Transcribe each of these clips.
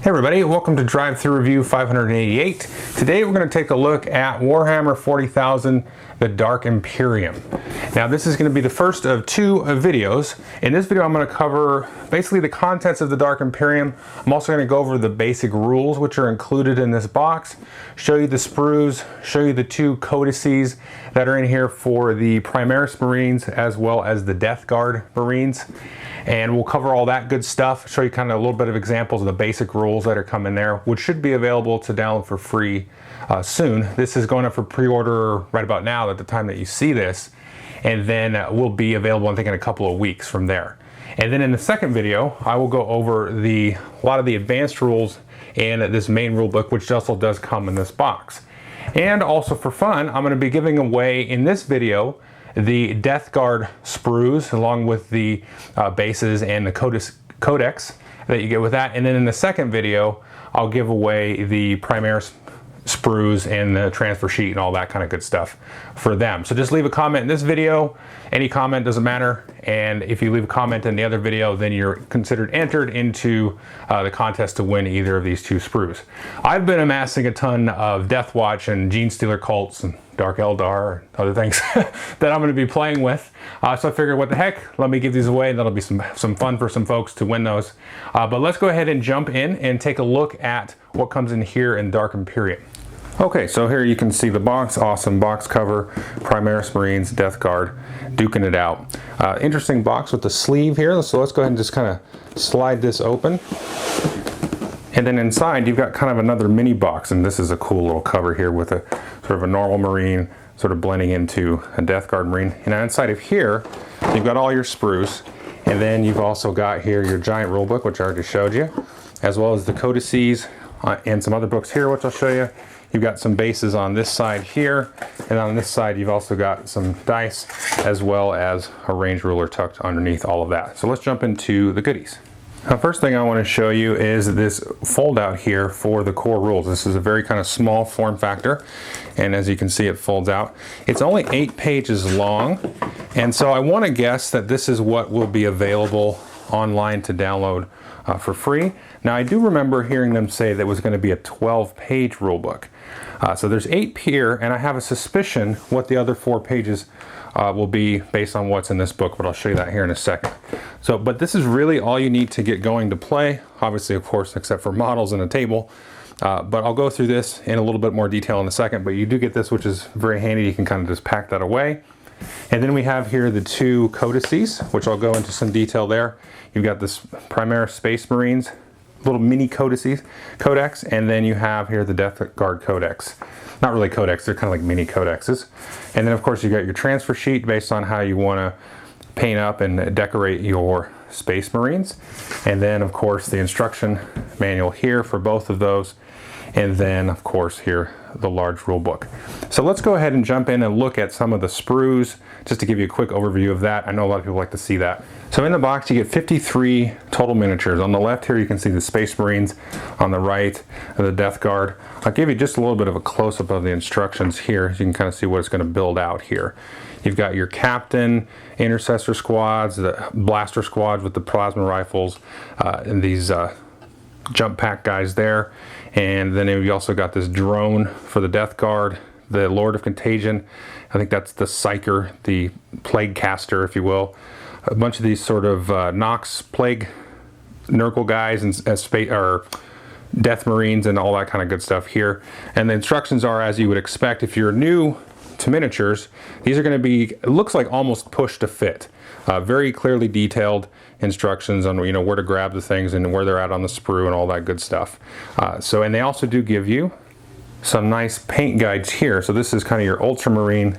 Hey everybody, welcome to Drive Through Review 588. Today we're going to take a look at Warhammer 40,000, the Dark Imperium. Now this is going to be the first of two videos. In this video I'm going to cover basically the contents of the Dark Imperium. I'm also going to go over the basic rules which are included in this box, show you the sprues, show you the two codices that are in here for the Primaris Marines as well as the Death Guard Marines. And we'll cover all that good stuff, show you kind of a little bit of examples of the basic rules that are coming there, which should be available to download for free soon. This is going up for pre-order right about now at the time that you see this, and then will be available I think in a couple of weeks from there. And then in the second video, I will go over a lot of the advanced rules and this main rule book, which also does come in this box. And also for fun, I'm going to be giving away in this video the Death Guard sprues along with the bases and the codex that you get with that. And then in the second video, I'll give away the Primaris sprues and the transfer sheet and all that kind of good stuff for them. So just leave a comment in this video. Any comment doesn't matter. And if you leave a comment in the other video, then you're considered entered into the contest to win either of these two sprues. I've been amassing a ton of Death Watch and Gene Stealer cults and Dark Eldar and other things that I'm going to be playing with. So I figured, what the heck, let me give these away. That'll be some fun for some folks to win those. But let's go ahead and jump in and take a look at what comes in here in Dark Imperium. Okay, so here you can see the box, awesome box cover, Primaris Marines, Death Guard, duking it out. Interesting box with the sleeve here, so let's go ahead and just kind of slide this open. And then inside you've got kind of another mini box, and this is a cool little cover here with a sort of a normal Marine sort of blending into a Death Guard Marine. And inside of here, you've got all your sprues, and then you've also got here your giant rule book, which I already showed you, as well as the codices and some other books here, which I'll show you. You've got some bases on this side here, and on this side you've also got some dice as well as a range ruler tucked underneath all of that. So let's jump into the goodies. Now, first thing I want to show you is this fold out here for the core rules. This is a very kind of small form factor, and as you can see it folds out. It's only 8 pages long, and so I want to guess that this is what will be available online to download for free. Now I do remember hearing them say that was going to be a 12-page rule book. So there's 8 here, and I have a suspicion what the other 4 pages will be based on what's in this book, but I'll show you that here in a second. So, but this is really all you need to get going to play, obviously, of course, except for models and a table. But I'll go through this in a little bit more detail in a second, but you do get this, which is very handy. You can kind of just pack that away. And then we have here the two codices, which I'll go into some detail there. You've got this Primaris Space Marines, little mini codex, and then you have here the Death Guard codex. Not really codex, they're kind of like mini codexes. And then of course you got your transfer sheet based on how you want to paint up and decorate your Space Marines. And then of course the instruction manual here for both of those. And then of course here the large rule book. So let's go ahead and jump in and look at some of the sprues just to give you a quick overview of that. I know a lot of people like to see that. So in the box you get 53 total miniatures. On the left here you can see the Space Marines, on the right the Death Guard. I'll give you just a little bit of a close-up of the instructions here so you can kind of see what it's going to build out here. You've got your captain, intercessor squads, the blaster squads with the plasma rifles, and these jump pack guys there. And then you also got this drone for the Death Guard, the Lord of Contagion. I think that's the Psyker, the Plague Caster, if you will. A bunch of these sort of Nox Plague Nurgle guys and Death Marines and all that kind of good stuff here. And the instructions are as you would expect. If you're new to miniatures, these are going to be, it looks like almost push to fit. Very clearly detailed instructions on where to grab the things and where they're at on the sprue and all that good stuff. And they also do give you some nice paint guides here. So this is kind of your Ultramarine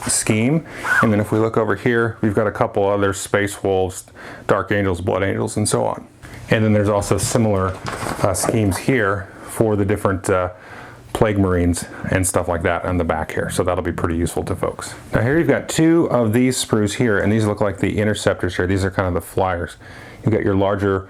scheme. And then if we look over here, we've got a couple other Space Wolves, Dark Angels, Blood Angels, and so on. And then there's also similar schemes here for the different Plague Marines and stuff like that on the back here. So that'll be pretty useful to folks. Now here you've got 2 of these sprues here, and these look like the interceptors here. These are kind of the flyers. You've got your larger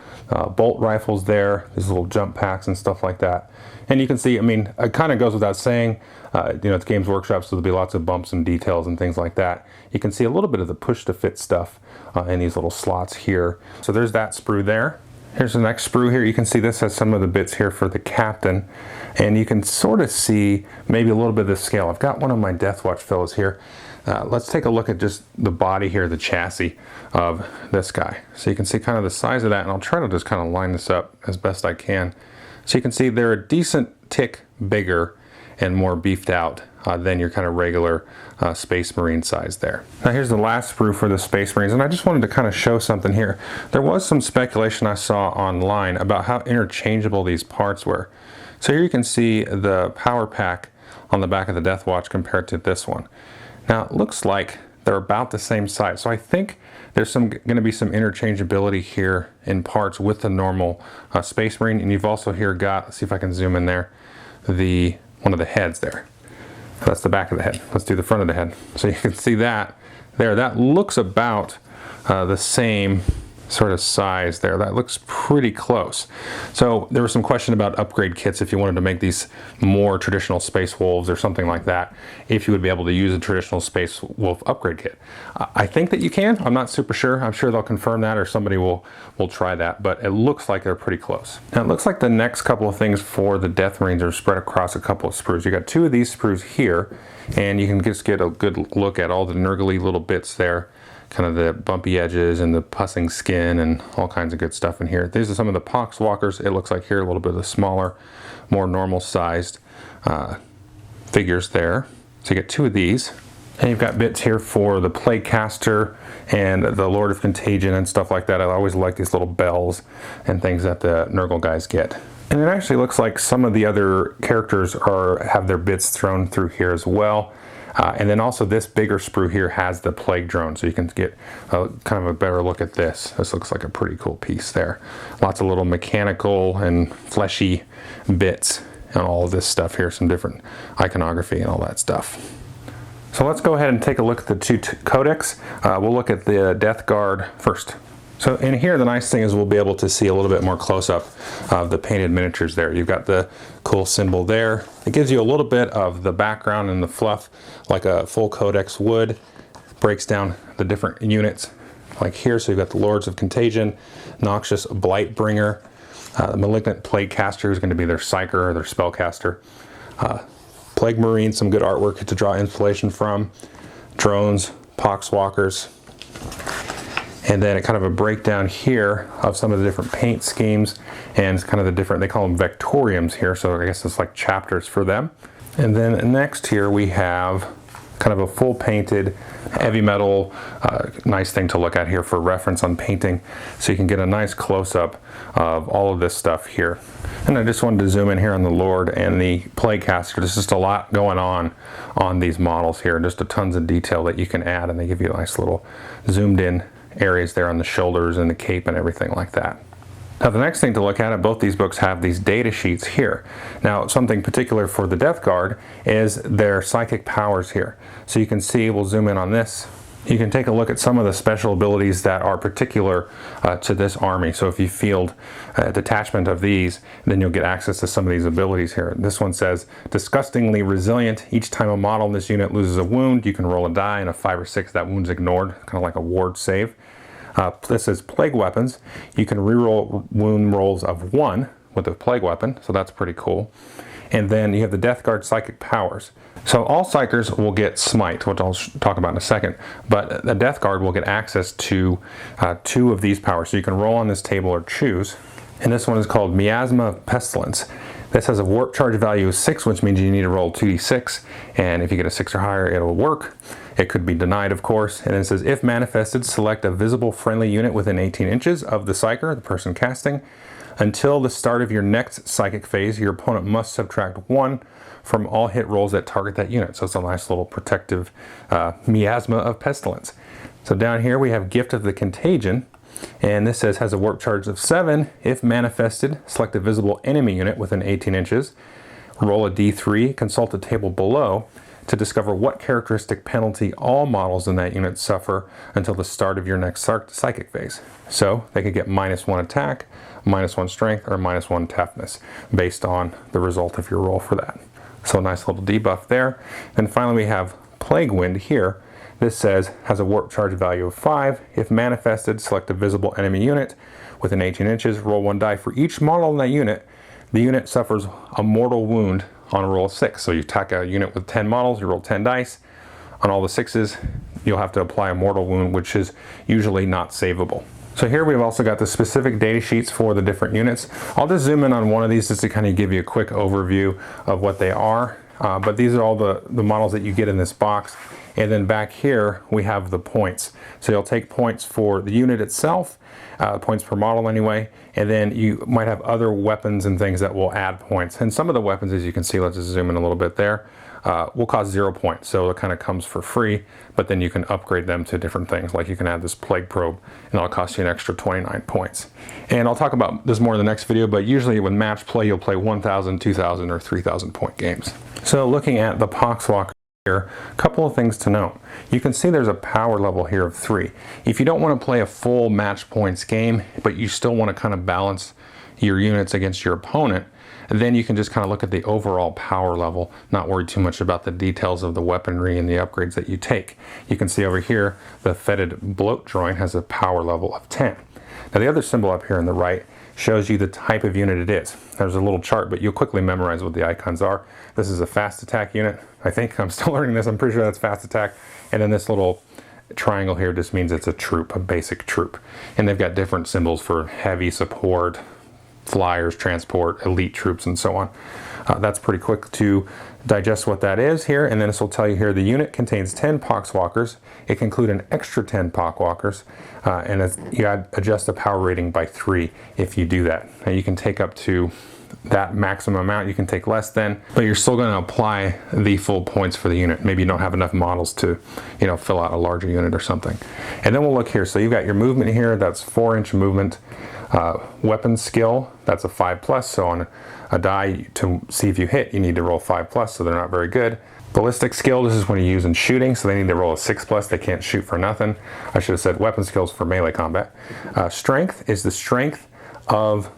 bolt rifles there, these little jump packs and stuff like that. And you can see, I mean, it kind of goes without saying, it's Games Workshop, so there'll be lots of bumps and details and things like that. You can see a little bit of the push to fit stuff in these little slots here. So there's that sprue there. Here's the next sprue here. You can see this has some of the bits here for the captain, and you can sort of see maybe a little bit of the scale. I've got one of my Deathwatch fellows here. Let's take a look at just the body here, the chassis of this guy. So you can see kind of the size of that, and I'll try to just kind of line this up as best I can. So you can see they're a decent tick bigger and more beefed out than your kind of regular Space Marine size there. Now here's the last sprue for the Space Marines, and I just wanted to kind of show something here. There was some speculation I saw online about how interchangeable these parts were. So here you can see the power pack on the back of the Deathwatch compared to this one. Now it looks like they're about the same size, so I think there's going to be some interchangeability here in parts with the normal Space Marine, and you've also here got, let's see if I can zoom in there, one of the heads there. That's the back of the head. Let's do the front of the head. So you can see that there. That looks about the same sort of size there. That looks pretty close. So there was some question about upgrade kits if you wanted to make these more traditional Space Wolves or something like that, if you would be able to use a traditional Space Wolf upgrade kit. I think that you can. I'm not super sure. I'm sure they'll confirm that, or somebody will try that, but it looks like they're pretty close. Now it looks like the next couple of things for the Death Marines are spread across a couple of sprues. You got two of these sprues here, and you can just get a good look at all the nurgly little bits there, kind of the bumpy edges and the pussing skin and all kinds of good stuff in here. These are some of the poxwalkers. It looks like here a little bit of the smaller, more normal sized figures there. So you get two of these. And you've got bits here for the Plaguecaster and the Lord of Contagion and stuff like that. I always like these little bells and things that the Nurgle guys get. And it actually looks like some of the other characters have their bits thrown through here as well. And then also this bigger sprue here has the Plague Drone, so you can get kind of a better look at this. This looks like a pretty cool piece there. Lots of little mechanical and fleshy bits and all of this stuff here, some different iconography and all that stuff. So let's go ahead and take a look at the two codex. We'll look at the Death Guard first. So in here, the nice thing is we'll be able to see a little bit more close-up of the painted miniatures there. You've got the cool symbol there. It gives you a little bit of the background and the fluff like a full codex would. Breaks down the different units like here. So you've got the Lords of Contagion, Noxious Blightbringer, Malignant Plaguecaster, who's going to be their Psyker or their Spellcaster, Plague Marine, some good artwork to draw inspiration from, drones, poxwalkers, and then kind of a breakdown here of some of the different paint schemes and kind of the different, they call them vectoriums here, so I guess it's like chapters for them. And then next here we have kind of a full painted heavy metal, nice thing to look at here for reference on painting, so you can get a nice close-up of all of this stuff here. And I just wanted to zoom in here on the Lord and the Plaguecaster. There's just a lot going on these models here, just a tons of detail that you can add, and they give you a nice little zoomed in areas there on the shoulders and the cape and everything like that. Now the next thing to look at, both these books have these data sheets here. Now something particular for the Death Guard is their psychic powers here. So you can see, we'll zoom in on this, you can take a look at some of the special abilities that are particular to this army. So if you field a detachment of these, then you'll get access to some of these abilities here. This one says, disgustingly resilient. Each time a model in this unit loses a wound, you can roll a die, and a 5 or 6, that wound's ignored, kind of like a ward save. This is plague weapons. You can reroll wound rolls of 1 with a plague weapon, so that's pretty cool. And then you have the Death Guard psychic powers. So all Psykers will get Smite, which I'll talk about in a second, but the Death Guard will get access to 2 of these powers. So you can roll on this table or choose. And this one is called Miasma of Pestilence. This has a warp charge value of 6, which means you need to roll 2d6, and if you get a 6 or higher, it'll work. It could be denied, of course. And it says, if manifested, select a visible friendly unit within 18 inches of the Psyker, the person casting. Until the start of your next psychic phase, your opponent must subtract 1 from all hit rolls that target that unit. So it's a nice little protective Miasma of Pestilence. So down here we have Gift of the Contagion, and this says has a warp charge of 7. If manifested, select a visible enemy unit within 18 inches. Roll a d3, consult the table below to discover what characteristic penalty all models in that unit suffer until the start of your next psychic phase. So they could get -1 attack, -1 strength, or -1 toughness based on the result of your roll for that. So a nice little debuff there. And finally we have Plague Wind here. This says has a warp charge value of 5. If manifested, select a visible enemy unit within 18 inches, roll 1 die. For each model in that unit, the unit suffers a mortal wound on a roll of 6. So you attack a unit with 10 models, you roll 10 dice. On all the 6s, you'll have to apply a mortal wound, which is usually not savable. So here we've also got the specific data sheets for the different units. I'll just zoom in on one of these just to kind of give you a quick overview of what they are. But these are all the models that you get in this box. And then back here, we have the points. So you'll take points for the unit itself, points per model anyway, and then you might have other weapons and things that will add points. And some of the weapons, as you can see, let's just zoom in a little bit there, will cost 0 points. So it kind of comes for free, but then you can upgrade them to different things. Like you can add this plague probe, and it'll cost you an extra 29 points. And I'll talk about this more in the next video, but usually when match play, you'll play 1,000, 2,000, or 3,000 point games. So looking at the Poxwalker here, a couple of things to note. You can see there's a power level here of 3. If you don't want to play a full match points game, but you still want to kind of balance your units against your opponent, then you can just kind of look at the overall power level, not worry too much about the details of the weaponry and the upgrades that you take. You can see over here, the fetid bloat droid has a power level of 10. Now the other symbol up here on the right shows you the type of unit it is. There's a little chart, but you'll quickly memorize what the icons are. This is a fast attack unit. I think I'm still learning this. I'm pretty sure that's fast attack. And then this little triangle here just means it's a troop, a basic troop. And they've got different symbols for heavy support, flyers, transport, elite troops, and so on. That's pretty quick to digest what that is here, and then this will tell you here the unit contains 10 Poxwalkers. It can include an extra 10 Poxwalkers, and you adjust the power rating by 3 if you do that. Now you can take up to that maximum amount, you can take less than, but you're still going to apply the full points for the unit. Maybe you don't have enough models to, fill out a larger unit or something. And then we'll look here. So you've got your movement here, that's 4-inch movement. Weapon skill, that's a 5+, so on a die to see if you hit, you need to roll 5+, so they're not very good. Ballistic skill, this is when you use in shooting, so they need to roll a 6+, they can't shoot for nothing. I should have said weapon skills for melee combat. Strength is the strength of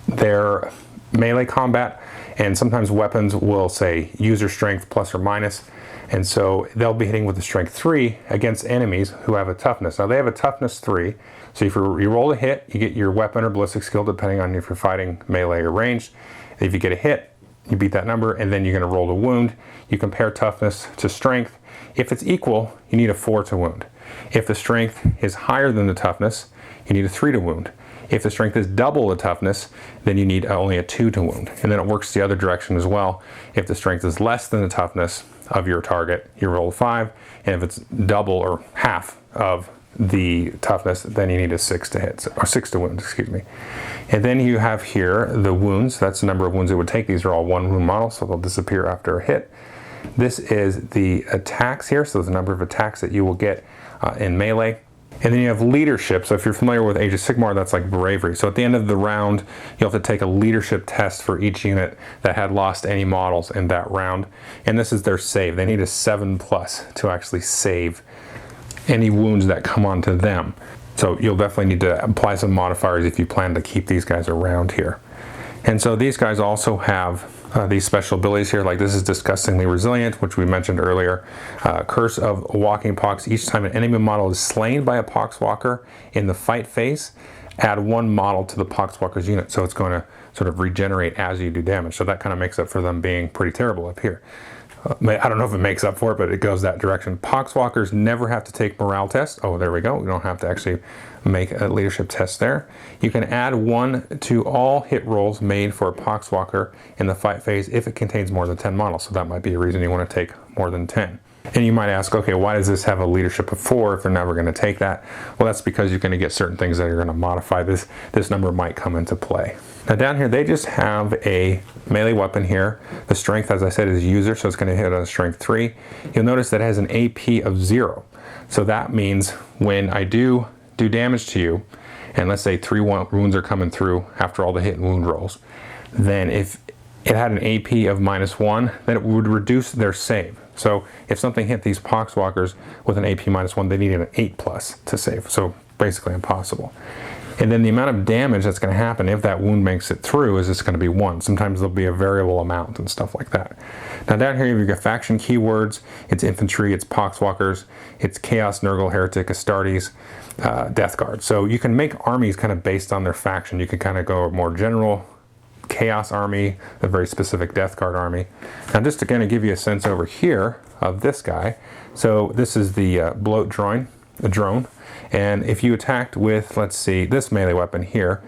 their melee combat, and sometimes weapons will say user strength plus or minus, and so they'll be hitting with a strength 3 against enemies who have a toughness. Now they have a toughness 3, so if you roll a hit, you get your weapon or ballistic skill depending on if you're fighting melee or ranged. If you get a hit, you beat that number, and then you're going to roll the wound. You compare toughness to strength. If it's equal, you need a 4 to wound. If the strength is higher than the toughness, you need a 3 to wound. If the strength is double the toughness, then you need only a 2 to wound. And then it works the other direction as well. If the strength is less than the toughness of your target, you roll a 5. And if it's double or half of the toughness, then you need a 6 to hit, or 6 to wound, excuse me. And then you have here the wounds. That's the number of wounds it would take. These are all 1 wound models, so they'll disappear after a hit. This is the attacks here, so the number of attacks that you will get in melee. And then you have leadership. So if you're familiar with Age of Sigmar, that's like bravery. So at the end of the round, you'll have to take a leadership test for each unit that had lost any models in that round. And this is their save. They need a 7+ to actually save any wounds that come onto them. So you'll definitely need to apply some modifiers if you plan to keep these guys around here. And so these guys also have these special abilities here, like this is disgustingly resilient, which we mentioned earlier. Curse of Walking Pox. Each time an enemy model is slain by a Poxwalker in the fight phase, add 1 model to the Poxwalker's unit. So it's going to sort of regenerate as you do damage. So that kind of makes up for them being pretty terrible up here. I don't know if it makes up for it, but it goes that direction. Poxwalkers never have to take morale tests. Oh, there we go. We don't have to actually make a leadership test there. You can add 1 to all hit rolls made for a Poxwalker in the fight phase if it contains more than 10 models. So that might be a reason you want to take more than 10. And you might ask, okay, why does this have a leadership of 4 if they're never going to take that? Well, that's because you're going to get certain things that are going to modify this. This number might come into play. Now down here, they just have a melee weapon here. The strength, as I said, is user, so it's going to hit on strength 3. You'll notice that it has an AP of 0. So that means when I do damage to you, and let's say 3 wounds are coming through after all the hit and wound rolls, then if it had an AP of -1, then it would reduce their save. So if something hit these Poxwalkers with an AP -1, they needed an 8+ to save. So basically impossible. And then the amount of damage that's going to happen if that wound makes it through is just going to be 1. Sometimes there'll be a variable amount and stuff like that. Now down here you've got faction keywords, it's infantry, it's poxwalkers, it's chaos, nurgle, heretic, astartes, death guard. So you can make armies kind of based on their faction. You can kind of go more general chaos army, a very specific death guard army. Now just to kind of give you a sense over here of this guy. So this is the bloat drone, and if you attacked with, let's see, this melee weapon here,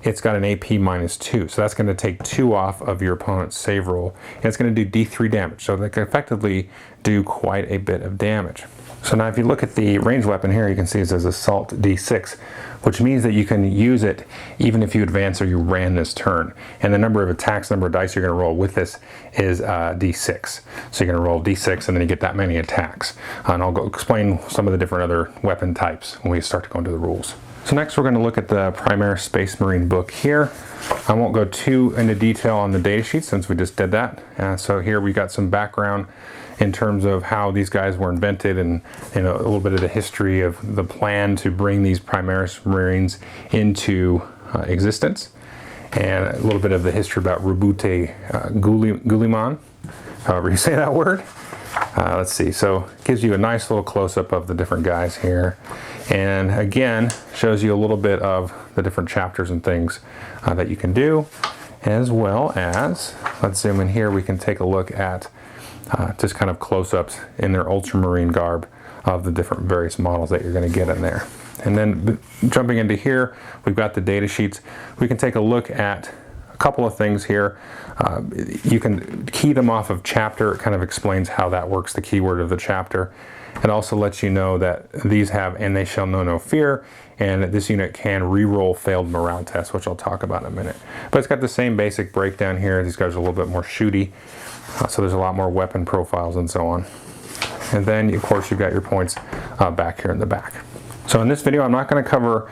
it's got an AP -2, so that's going to take 2 off of your opponent's save roll, and it's going to do D3 damage, so they can effectively do quite a bit of damage. So now if you look at the ranged weapon here, you can see it says Assault D6, which means that you can use it even if you advance or you ran this turn. And the number of attacks, number of dice you're going to roll with this is D6. So you're going to roll D6 and then you get that many attacks. And I'll go explain some of the different other weapon types when we start to go into the rules. So next we're going to look at the Primaris Space Marine book here. I won't go too into detail on the data sheet since we just did that. So here we got some background in terms of how these guys were invented and a little bit of the history of the plan to bring these Primaris Marines into existence, and a little bit of the history about Rubute Guliman, however you say that word. Let's see, so it gives you a nice little close-up of the different guys here, and again shows you a little bit of the different chapters and things that you can do, as well as, let's zoom in here, we can take a look at just kind of close-ups in their ultramarine garb of the different various models that you're going to get in there. And then jumping into here, we've got the data sheets. We can take a look at a couple of things here. You can key them off of chapter. It kind of explains how that works, the keyword of the chapter. It also lets you know that these have "and they shall know no fear," and that this unit can re-roll failed morale tests, which I'll talk about in a minute. But it's got the same basic breakdown here. These guys are a little bit more shooty, so there's a lot more weapon profiles and so on. And then, of course, you've got your points back here in the back. So in this video, I'm not going to cover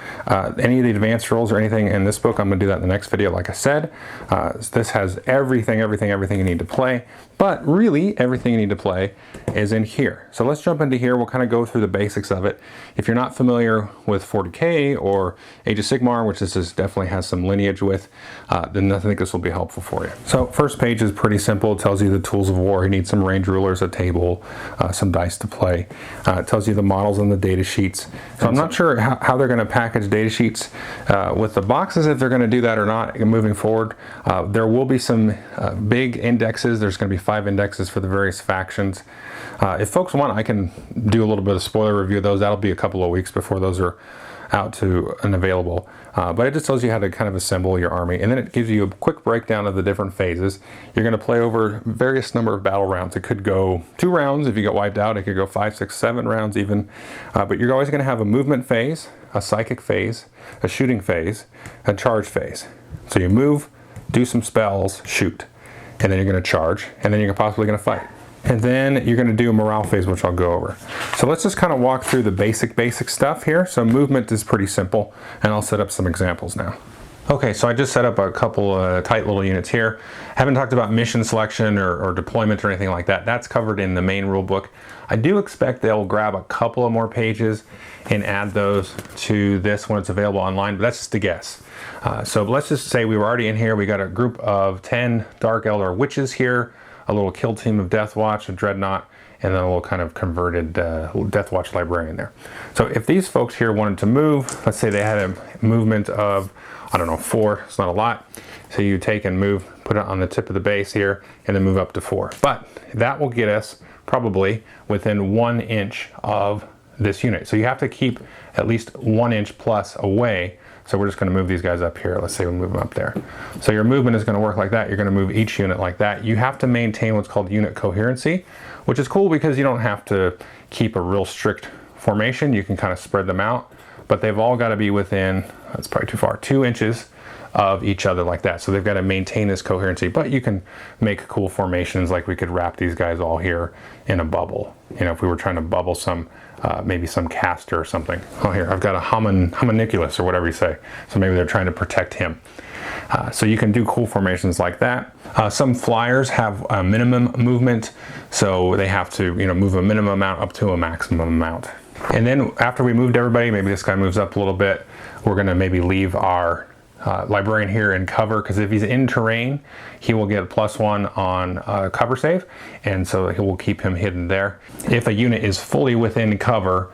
any of the advanced rules or anything in this book. I'm going to do that in the next video, like I said. This has everything you need to play. But really, everything you need to play is in here. So let's jump into here. We'll kind of go through the basics of it. If you're not familiar with 40K or Age of Sigmar, which this definitely has some lineage with, then I think this will be helpful for you. So first page is pretty simple. It tells you the tools of war. You need some range rulers, a table, some dice to play. It tells you the models and the data sheets. So I'm not sure how they're going to package data sheets with the boxes, if they're going to do that or not moving forward. There will be some big indexes. There's going to be 5 indexes for the various factions. If folks want, I can do a little bit of spoiler review of those. That'll be a couple of weeks before those are out to and available. But it just tells you how to kind of assemble your army, and then it gives you a quick breakdown of the different phases. You're going to play over various number of battle rounds. It could go 2 rounds if you get wiped out. It could go 5, 6, 7 rounds even. But you're always going to have a movement phase, a psychic phase, a shooting phase, a charge phase. So you move, do some spells, shoot, and then you're going to charge, and then you're possibly going to fight. And then you're going to do a morale phase, which I'll go over. So let's just kind of walk through the basic stuff here. So movement is pretty simple, and I'll set up some examples now. Okay, so I just set up a couple tight little units here. Haven't talked about mission selection or deployment or anything like that. That's covered in the main rule book. I do expect they'll grab a couple of more pages and add those to this when it's available online, but that's just a guess. So let's just say we were already in here. We got a group of 10 Dark Eldar witches here, a little kill team of Deathwatch, a Dreadnought, and then a little kind of converted Deathwatch librarian there. So if these folks here wanted to move, let's say they had a movement of, I don't know, 4, it's not a lot. So you take and move, put it on the tip of the base here, and then move up to 4. But that will get us probably within 1 inch of this unit. So you have to keep at least 1 inch plus away. So we're just going to move these guys up here. Let's say we move them up there. So your movement is going to work like that. You're going to move each unit like that. You have to maintain what's called unit coherency, which is cool because you don't have to keep a real strict formation. You can kind of spread them out, but they've all got to be within, that's probably too far, 2 inches of each other like that. So they've got to maintain this coherency, but you can make cool formations, like we could wrap these guys all here in a bubble. You know, if we were trying to bubble some, maybe some caster or something. Oh, here, I've got a Haemonculus or whatever you say. So maybe they're trying to protect him. So you can do cool formations like that. Some flyers have a minimum movement, so they have to, move a minimum amount up to a maximum amount. And then after we moved everybody, maybe this guy moves up a little bit, we're gonna maybe leave our librarian here in cover, because if he's in terrain, he will get +1 on cover save, and so it will keep him hidden there. If a unit is fully within cover,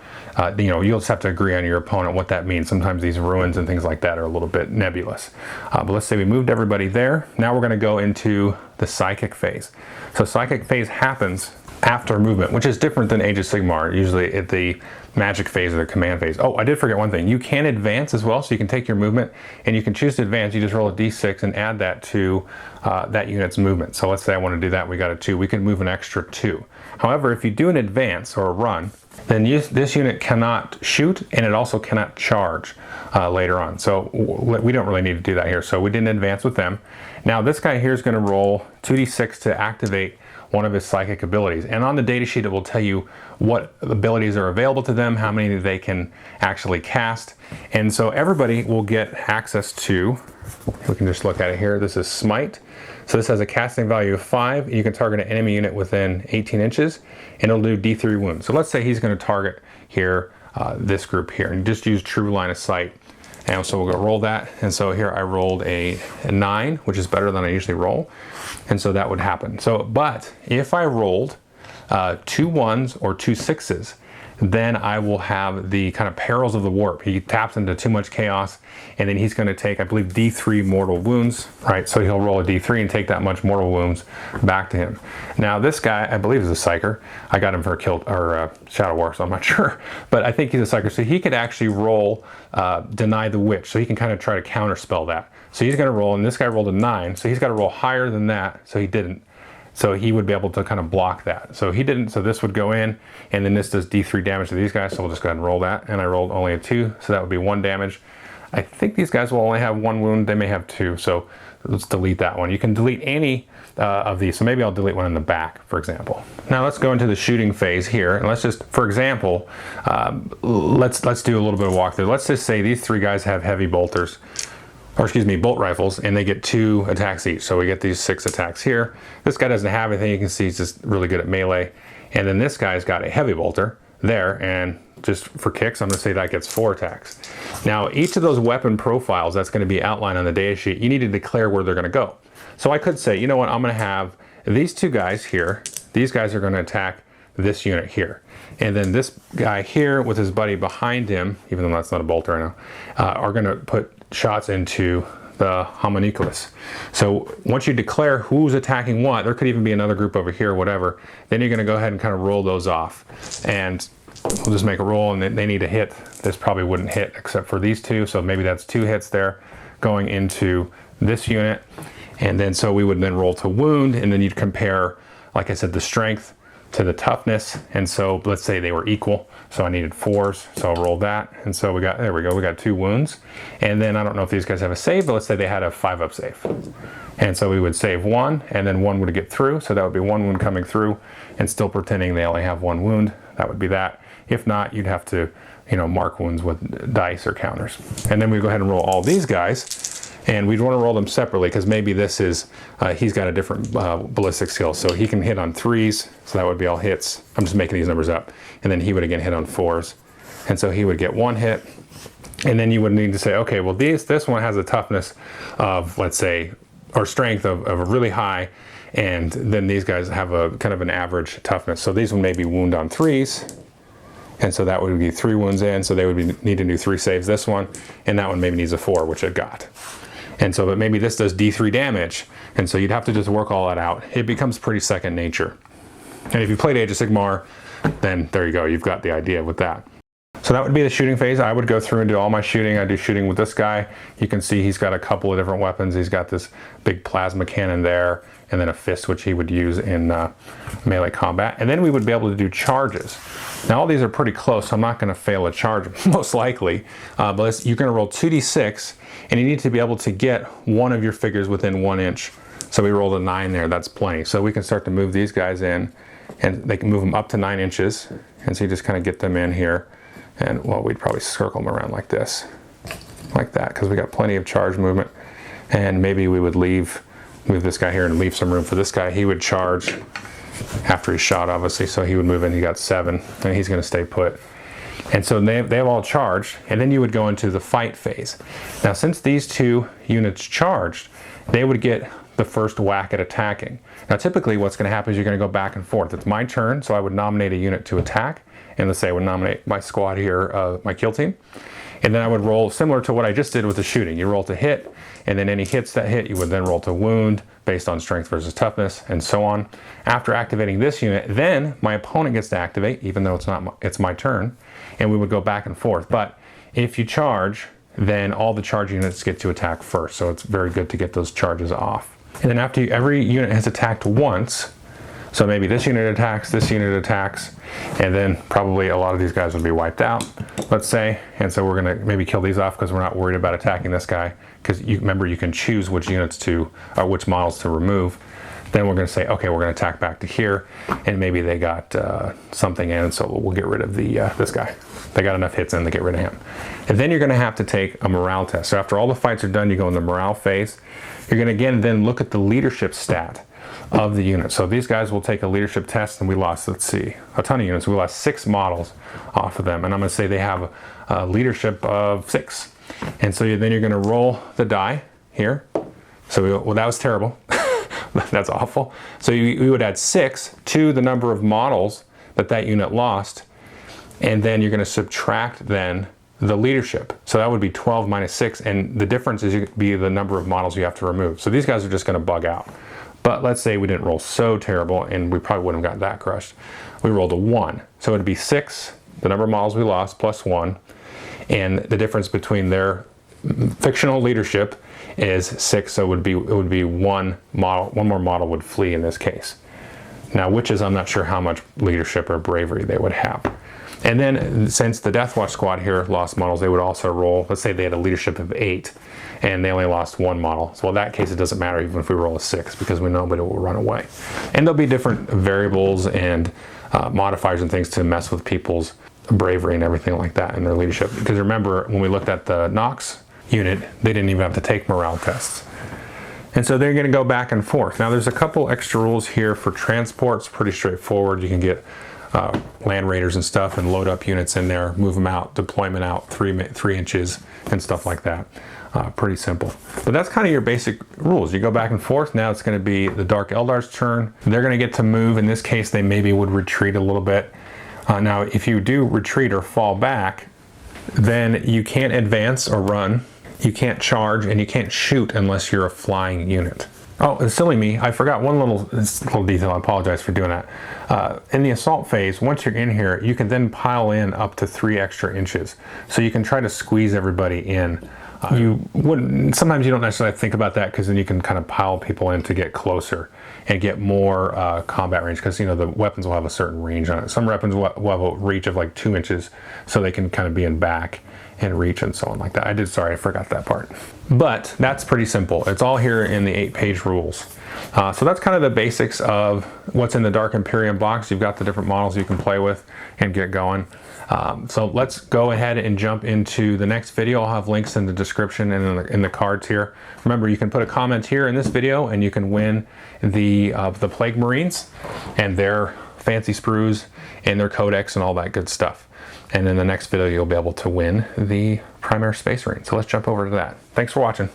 you'll just have to agree on your opponent what that means. Sometimes these ruins and things like that are a little bit nebulous. But let's say we moved everybody there. Now we're going to go into the psychic phase. So psychic phase happens after movement, which is different than Age of Sigmar, usually at the magic phase or the command phase. Oh, I did forget one thing. You can advance as well, so you can take your movement and you can choose to advance. You just roll a d6 and add that to that unit's movement. So let's say I want to do that, we got a 2. We can move an extra 2. However, if you do an advance or a run, then this unit cannot shoot, and it also cannot charge later on. So we don't really need to do that here. So we didn't advance with them. Now this guy here is going to roll 2d6 to activate one of his psychic abilities. And on the data sheet, it will tell you what abilities are available to them, how many they can actually cast. And so everybody will get access to, we can just look at it here, this is Smite. So this has a casting value of 5. You can target an enemy unit within 18 inches, and it'll do D3 wounds. So let's say he's going to target here, this group here, and just use true line of sight. And so we'll go roll that. And so here I rolled a 9, which is better than I usually roll. And so that would happen. So, but if I rolled 2 1s or 2 6s, then I will have the kind of perils of the warp. He taps into too much chaos, and then he's going to take, I believe, D3 mortal wounds, right? So he'll roll a D3 and take that much mortal wounds back to him. Now this guy, I believe, is a psyker. I got him for Shadow War, so I'm not sure, but I think he's a psyker. So he could actually roll Deny the Witch, so he can kind of try to counterspell that. So he's going to roll, and this guy rolled a 9, so he's got to roll higher than that, so he didn't. So he would be able to kind of block that. So he didn't, so this would go in, and then this does D3 damage to these guys, so we'll just go ahead and roll that. And I rolled only a 2, so that would be 1 damage. I think these guys will only have 1 wound, they may have 2, so let's delete that one. You can delete any of these, so maybe I'll delete one in the back, for example. Now let's go into the shooting phase here, and let's just, for example, let's do a little bit of walkthrough. Let's just say these 3 guys have heavy bolters, or excuse me, bolt rifles, and they get 2 attacks each. So we get these 6 attacks here. This guy doesn't have anything. You can see he's just really good at melee. And then this guy's got a heavy bolter there, and just for kicks, I'm gonna say that gets 4 attacks. Now, each of those weapon profiles that's gonna be outlined on the data sheet, you need to declare where they're gonna go. So I could say, you know what, I'm gonna have these 2 guys here. These guys are gonna attack this unit here. And then this guy here with his buddy behind him, even though that's not a bolter right now, are gonna put shots into the Haemonculus. So once you declare who's attacking what, there could even be another group over here, whatever, then you're gonna go ahead and kind of roll those off. And we'll just make a roll, and they need a hit. This probably wouldn't hit except for these 2, so maybe that's 2 hits there going into this unit. And then so we would then roll to wound, and then you'd compare, like I said, the strength to the toughness. And so let's say they were equal, so I needed 4s, so I'll roll that. And so we got, there we go, we got 2 wounds. And then I don't know if these guys have a save, but let's say they had a 5-up save. And so we would save 1, and then 1 would get through, so that would be 1 wound coming through, and still pretending they only have 1 wound. That would be that. If not, you'd have to, mark wounds with dice or counters. And then we go ahead and roll all these guys. And we'd want to roll them separately, because maybe this is, he's got a different ballistic skill. So he can hit on 3s, so that would be all hits. I'm just making these numbers up. And then he would again hit on 4s. And so he would get 1 hit. And then you would need to say, okay, well this one has a toughness of, let's say, or strength of a really high. And then these guys have a kind of an average toughness. So these would maybe wound on 3s. And so that would be 3 wounds in. So they would need to do 3 saves this one. And that one maybe needs a 4, which it got. And so, but maybe this does D3 damage, and so you'd have to just work all that out. It becomes pretty second nature. And if you played Age of Sigmar, then there you go, you've got the idea with that. So that would be the shooting phase. I would go through and do all my shooting. I do shooting with this guy. You can see he's got a couple of different weapons. He's got this big plasma cannon there, and then a fist, which he would use in melee combat. And then we would be able to do charges. Now all these are pretty close, so I'm not gonna fail a charge, most likely. But you're gonna roll 2d6, and you need to be able to get one of your figures within 1 inch. So we rolled a 9 there, that's plenty. So we can start to move these guys in, and they can move them up to 9 inches. And so you just kind of get them in here. And well, we'd probably circle them around like this, like that, because we got plenty of charge movement. And maybe we would move this guy here and leave some room for this guy. He would charge after he shot, obviously, so he would move in. He got 7, and he's going to stay put. And so they have all charged, and then you would go into the fight phase. Now, since these two units charged, they would get the first whack at attacking. Now, typically what's going to happen is you're going to go back and forth. It's my turn, so I would nominate a unit to attack, and let's say I would nominate my squad here, my kill team, and then I would roll similar to what I just did with the shooting. You roll to hit, and then any hits that hit, you would then roll to wound based on strength versus toughness, and so on. After activating this unit, then my opponent gets to activate, even though it's my turn, and we would go back and forth. But if you charge, then all the charge units get to attack first, so it's very good to get those charges off. And then after every unit has attacked once, so maybe this unit attacks, and then probably a lot of these guys would be wiped out, let's say. And so we're gonna maybe kill these off because we're not worried about attacking this guy, because remember you can choose which units to, or which models to remove. Then we're gonna say, okay, we're gonna attack back to here, and maybe they got something in, so we'll get rid of this guy. They got enough hits in to get rid of him. And then you're gonna have to take a morale test. So after all the fights are done, you go in the morale phase. You're gonna again then look at the leadership stat of the unit. So these guys will take a leadership test, and we lost, let's see, a ton of units. We lost 6 models off of them, and I'm gonna say they have a leadership of 6. And so then you're gonna roll the die here. So well, that was terrible. That's awful. So you would add 6 to the number of models that unit lost, and then you're gonna subtract then the leadership. So that would be 12 minus 6, and the difference is be the number of models you have to remove. So these guys are just gonna bug out. But let's say we didn't roll so terrible, and we probably wouldn't have gotten that crushed. We rolled a 1. So it'd be 6, the number of models we lost, plus 1. And the difference between their fictional leadership is 6, so it would be 1 model, 1 more model would flee in this case. Now, witches, I'm not sure how much leadership or bravery they would have. And then since the Deathwatch squad here lost models, they would also roll, let's say they had a leadership of 8 and they only lost 1 model. So in that case, it doesn't matter even if we roll a 6, because we know nobody will run away. And there'll be different variables and modifiers and things to mess with people's bravery and everything like that in their leadership. Because remember, when we looked at the Nox unit, they didn't even have to take morale tests. And so they're gonna go back and forth. Now there's a couple extra rules here for transports, pretty straightforward. You can get land raiders and stuff and load up units in there, move them out, deployment out 3 inches and stuff like that. Pretty simple. But that's kind of your basic rules. You go back and forth. Now it's going to be the Dark Eldar's turn. They're going to get to move. In this case, they maybe would retreat a little bit. Now, if you do retreat or fall back, then you can't advance or run. You can't charge, and you can't shoot unless you're a flying unit. Oh, it's silly me. I forgot one little detail. I apologize for doing that. In the assault phase, once you're in here, you can then pile in up to 3 extra inches. So you can try to squeeze everybody in. Sometimes you don't necessarily think about that, because then you can kind of pile people in to get closer and get more combat range, because the weapons will have a certain range on it. Some weapons will have a reach of like 2 inches, so they can kind of be in back and reach and so on like that. I forgot that part. But that's pretty simple. It's all here in the 8-page rules. So that's kind of the basics of what's in the Dark Imperium box. You've got the different models you can play with and get going. So let's go ahead and jump into the next video. I'll have links in the description and in the cards here. Remember, you can put a comment here in this video and you can win the Plague Marines and their fancy sprues and their codex and all that good stuff. And in the next video, you'll be able to win the Primaris Space Marine. So let's jump over to that. Thanks for watching.